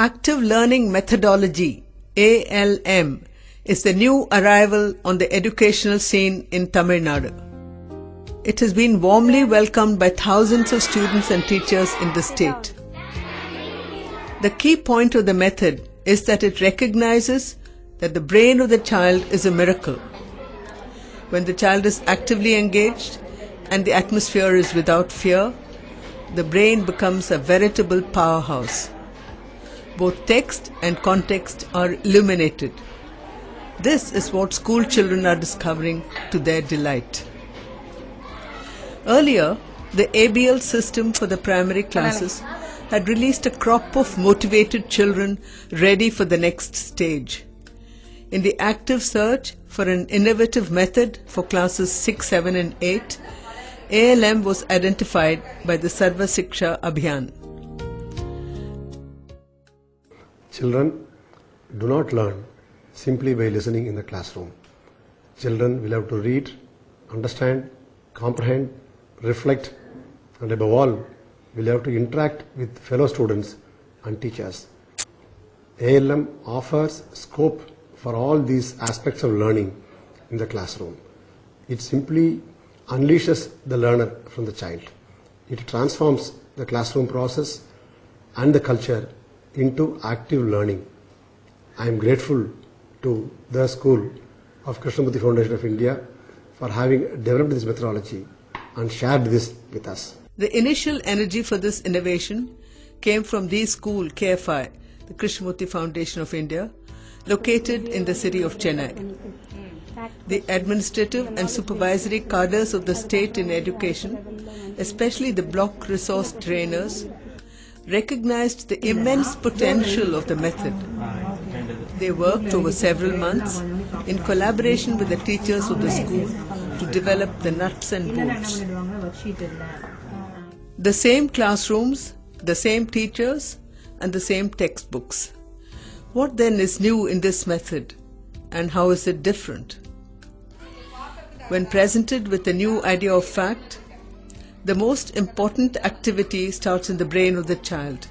Active Learning Methodology, ALM, is the new arrival on the educational scene in Tamil Nadu. It has been warmly welcomed by thousands of students and teachers in the state. The key point of the method is that it recognizes that the brain of the child is a miracle. When the child is actively engaged and the atmosphere is without fear, the brain becomes a veritable powerhouse. Both text and context are illuminated. This is what school children are discovering to their delight. Earlier, the ABL system for the primary classes had released a crop of motivated children ready for the next stage. In the active search for an innovative method for classes 6, 7 and 8, ALM was identified by the Sarva Shiksha Abhiyan. Children do not learn simply by listening in the classroom. Children will have to read, understand, comprehend, reflect, and above all, will have to interact with fellow students and teachers. ALM offers scope for all these aspects of learning in the classroom. It simply unleashes the learner from the child. It transforms the classroom process and the culture into active learning. I am grateful to the School of Krishnamurthy Foundation of India for having developed this methodology and shared this with us. The initial energy for this innovation came from the school KFI, the Krishnamurthy Foundation of India, located in the city of Chennai. The administrative and supervisory cadres of the state in education, especially the block resource trainers, recognized the immense potential of the method. They worked over several months in collaboration with the teachers of the school to develop the nuts and bolts. The same classrooms, the same teachers, and the same textbooks. What then is new in this method, and how is it different? When presented with a new idea of fact, the most important activity starts in the brain of the child.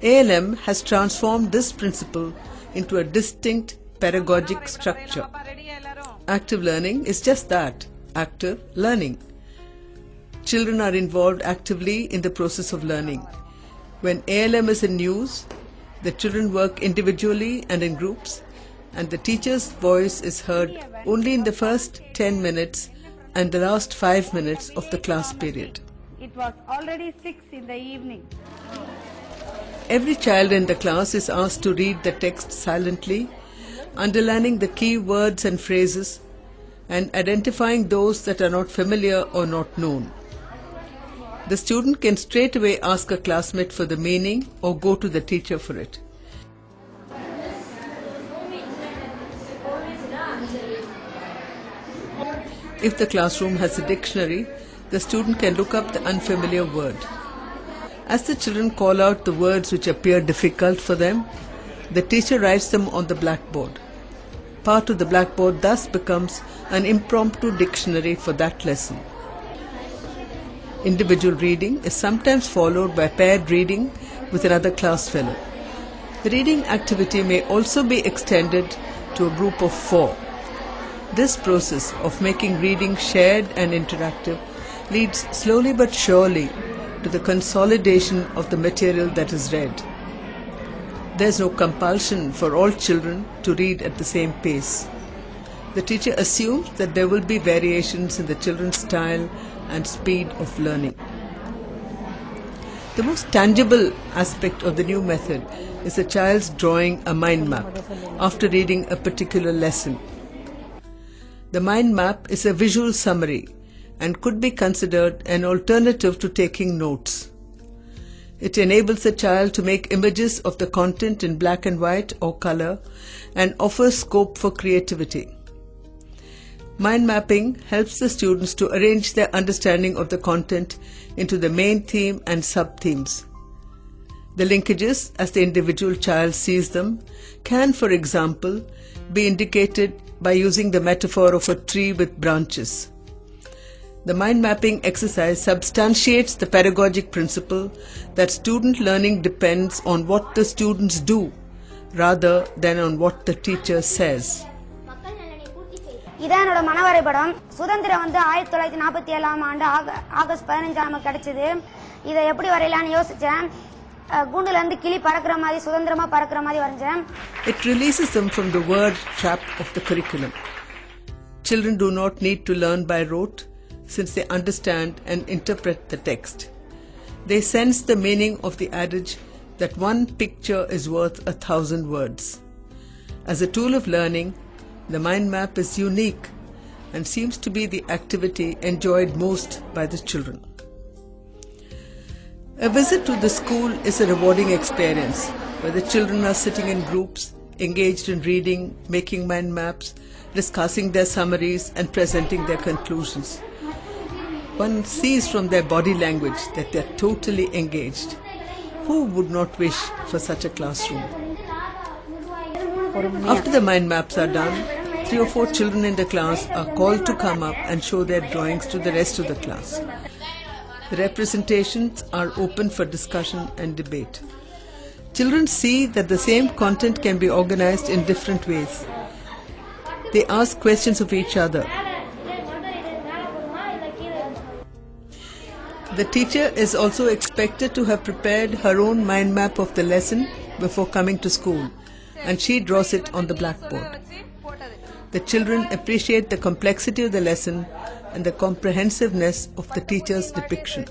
ALM has transformed this principle into a distinct pedagogic structure. Active learning is just that, active learning. Children are involved actively in the process of learning. When ALM is in use, the children work individually and in groups, and the teacher's voice is heard only in the first 10 minutes and the last 5 minutes of the class period. It was already 6 in the evening. Every child in the class is asked to read the text silently, underlining the key words and phrases and identifying those that are not familiar or not known. The student can straight away ask a classmate for the meaning or go to the teacher for it. If the classroom has a dictionary, the student can look up the unfamiliar word. As the children call out the words which appear difficult for them, the teacher writes them on the blackboard. Part of the blackboard thus becomes an impromptu dictionary for that lesson. Individual reading is sometimes followed by paired reading with another class fellow. The reading activity may also be extended to a group of 4. This process of making reading shared and interactive leads slowly but surely to the consolidation of the material that is read. There is no compulsion for all children to read at the same pace. The teacher assumes that there will be variations in the children's style and speed of learning. The most tangible aspect of the new method is the child's drawing a mind map after reading a particular lesson. The mind map is a visual summary and could be considered an alternative to taking notes. It enables the child to make images of the content in black and white or color and offers scope for creativity. Mind mapping helps the students to arrange their understanding of the content into the main theme and sub-themes. The linkages, as the individual child sees them, can, for example, be indicated by using the metaphor of a tree with branches. The mind mapping exercise substantiates the pedagogic principle that student learning depends on what the students do rather than on what the teacher says. இதான் என்னோட மனவரைபடம். சுதந்திரம் 1947 ஆண்டு August 15 நமக்கு கிடைச்சது. இதை எப்படி வரையலாம்னு யோசிச்சேன். கூண்டுல இருந்து கிளி பறக்கிற மாதிரி சுதந்திரமா பறக்கிற மாதிரி வரைஞ்சேன். It releases them from the word trap of the curriculum. Children do not need to learn by rote since they understand and interpret the text. They sense the meaning of the adage that one picture is worth 1,000 words. As a tool of learning, the mind map is unique and seems to be the activity enjoyed most by the children. A visit to the school is a rewarding experience where the children are sitting in groups, engaged in reading, making mind maps, discussing their summaries and presenting their conclusions. One sees from their body language that they are totally engaged. Who would not wish for such a classroom? After the mind maps are done, 3 or 4 children in the class are called to come up and show their drawings to the rest of the class. The representations are open for discussion and debate. Children see that the same content can be organized in different ways. They ask questions of each other. The teacher is also expected to have prepared her own mind map of the lesson before coming to school, and she draws it on the blackboard. The children appreciate the complexity of the lesson and the comprehensiveness of the teacher's depiction.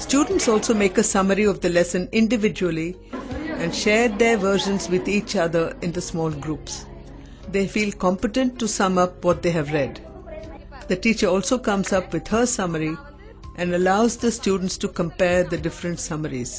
Students also make a summary of the lesson individually and share their versions with each other in the small groups. They feel competent to sum up what they have read. The teacher also comes up with her summary and allows the students to compare the different summaries.